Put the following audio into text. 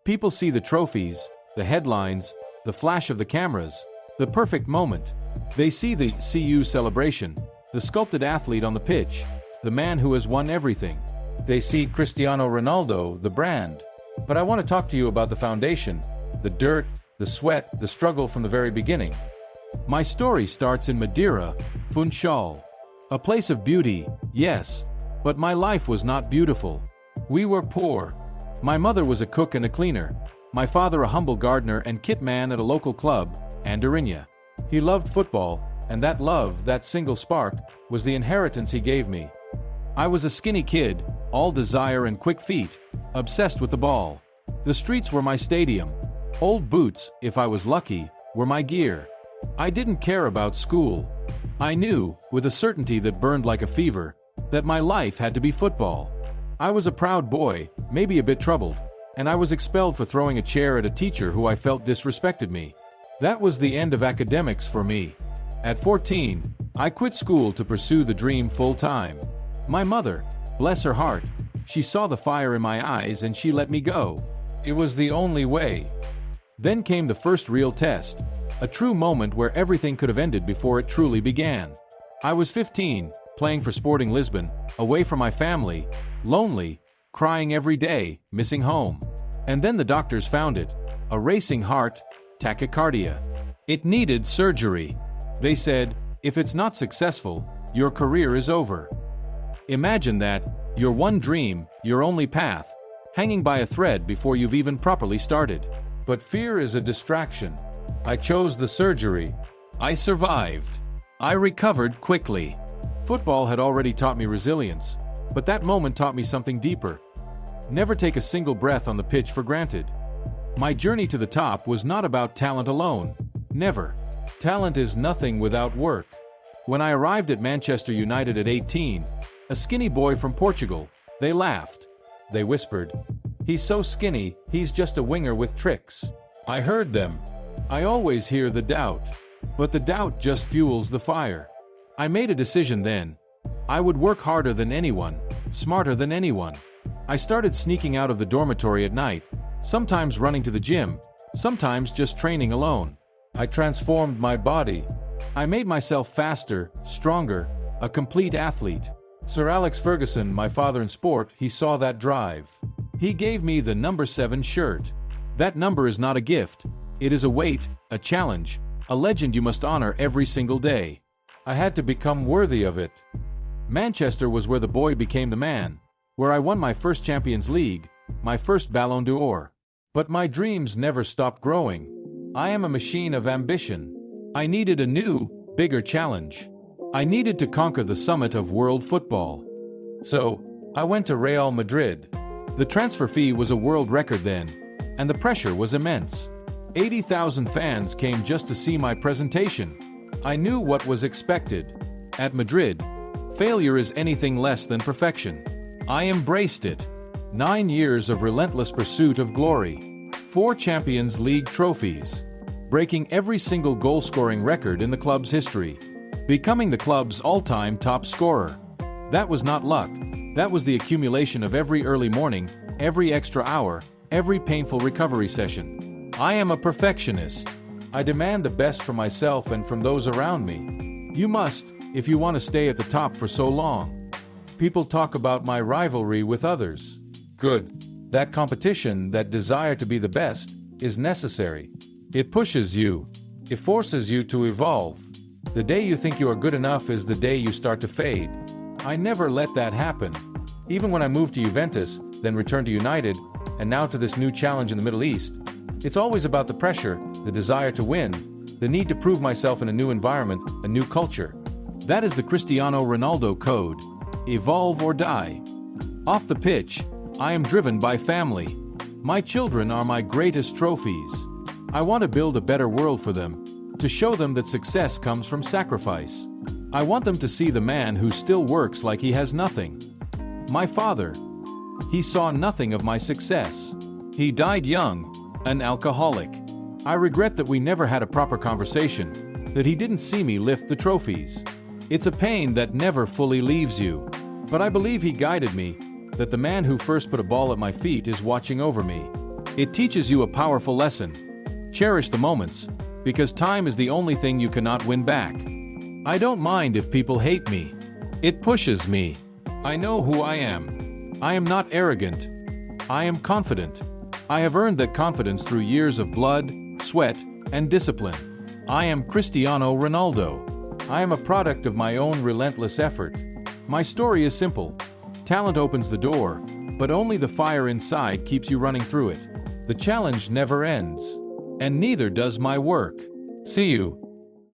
People see the trophies, the headlines, the flash of the cameras, the perfect moment. They see the CU celebration, the sculpted athlete on the pitch, the man who has won everything. They see Cristiano Ronaldo, the brand. But I want to talk to you about the foundation, the dirt, the sweat, the struggle from the very beginning. My story starts in Madeira, Funchal. A place of beauty, yes, but my life was not beautiful. We were poor. My mother was a cook and a cleaner. My father a humble gardener and kit man at a local club, Andorinha. He loved football, and that love, that single spark, was the inheritance he gave me. I was a skinny kid, all desire and quick feet, obsessed with the ball. The streets were my stadium. Old boots, if I was lucky, were my gear. I didn't care about school. I knew, with a certainty that burned like a fever, that my life had to be football. I was a proud boy, maybe a bit troubled, and I was expelled for throwing a chair at a teacher who I felt disrespected me. That was the end of academics for me. At 14, I quit school to pursue the dream full-time. My mother, bless her heart, she saw the fire in my eyes and she let me go. It was the only way. Then came the first real test, a true moment where everything could have ended before it truly began. I was 15, playing for Sporting Lisbon, away from my family, lonely, crying every day, missing home. And then the doctors found it, a racing heart, tachycardia. It needed surgery. They said, if it's not successful, your career is over. Imagine that, your one dream, your only path, hanging by a thread before you've even properly started. But fear is a distraction. I chose the surgery. I survived. I recovered quickly. Football had already taught me resilience, but that moment taught me something deeper. Never take a single breath on the pitch for granted. My journey to the top was not about talent alone. Never. Talent is nothing without work. When I arrived at Manchester United at 18, a skinny boy from Portugal, they laughed. They whispered, "He's so skinny, he's just a winger with tricks." I heard them. I always hear the doubt. But the doubt just fuels the fire. I made a decision then. I would work harder than anyone, smarter than anyone. I started sneaking out of the dormitory at night, sometimes running to the gym, sometimes just training alone. I transformed my body. I made myself faster, stronger, a complete athlete. Sir Alex Ferguson, my father in sport, he saw that drive. He gave me the number 7 shirt. That number is not a gift. It is a weight, a challenge, a legend you must honor every single day. I had to become worthy of it. Manchester was where the boy became the man, where I won my first Champions League, my first Ballon d'Or. But my dreams never stopped growing. I am a machine of ambition. I needed a new, bigger challenge. I needed to conquer the summit of world football. So, I went to Real Madrid. The transfer fee was a world record then, and the pressure was immense. 80,000 fans came just to see my presentation. I knew what was expected. At Madrid, failure is anything less than perfection. I embraced it. 9 years of relentless pursuit of glory. 4 Champions League trophies. Breaking every single goal-scoring record in the club's history. Becoming the club's all-time top scorer. That was not luck. That was the accumulation of every early morning, every extra hour, every painful recovery session. I am a perfectionist. I demand the best from myself and from those around me. You must, if you want to stay at the top for so long. People talk about my rivalry with others. Good. That competition, that desire to be the best, is necessary. It pushes you. It forces you to evolve. The day you think you are good enough is the day you start to fade. I never let that happen. Even when I moved to Juventus, then returned to United, and now to this new challenge in the Middle East, it's always about the pressure, the desire to win, the need to prove myself in a new environment, a new culture. That is the Cristiano Ronaldo code. Evolve or die. Off the pitch, I am driven by family. My children are my greatest trophies. I want to build a better world for them, to show them that success comes from sacrifice. I want them to see the man who still works like he has nothing. My father. He saw nothing of my success. He died young, an alcoholic. I regret that we never had a proper conversation, that he didn't see me lift the trophies. It's a pain that never fully leaves you. But I believe he guided me, that the man who first put a ball at my feet is watching over me. It teaches you a powerful lesson. Cherish the moments, because time is the only thing you cannot win back. I don't mind if people hate me. It pushes me. I know who I am. I am not arrogant. I am confident. I have earned that confidence through years of blood, sweat, and discipline. I am Cristiano Ronaldo. I am a product of my own relentless effort. My story is simple. Talent opens the door, but only the fire inside keeps you running through it. The challenge never ends. And neither does my work. See you.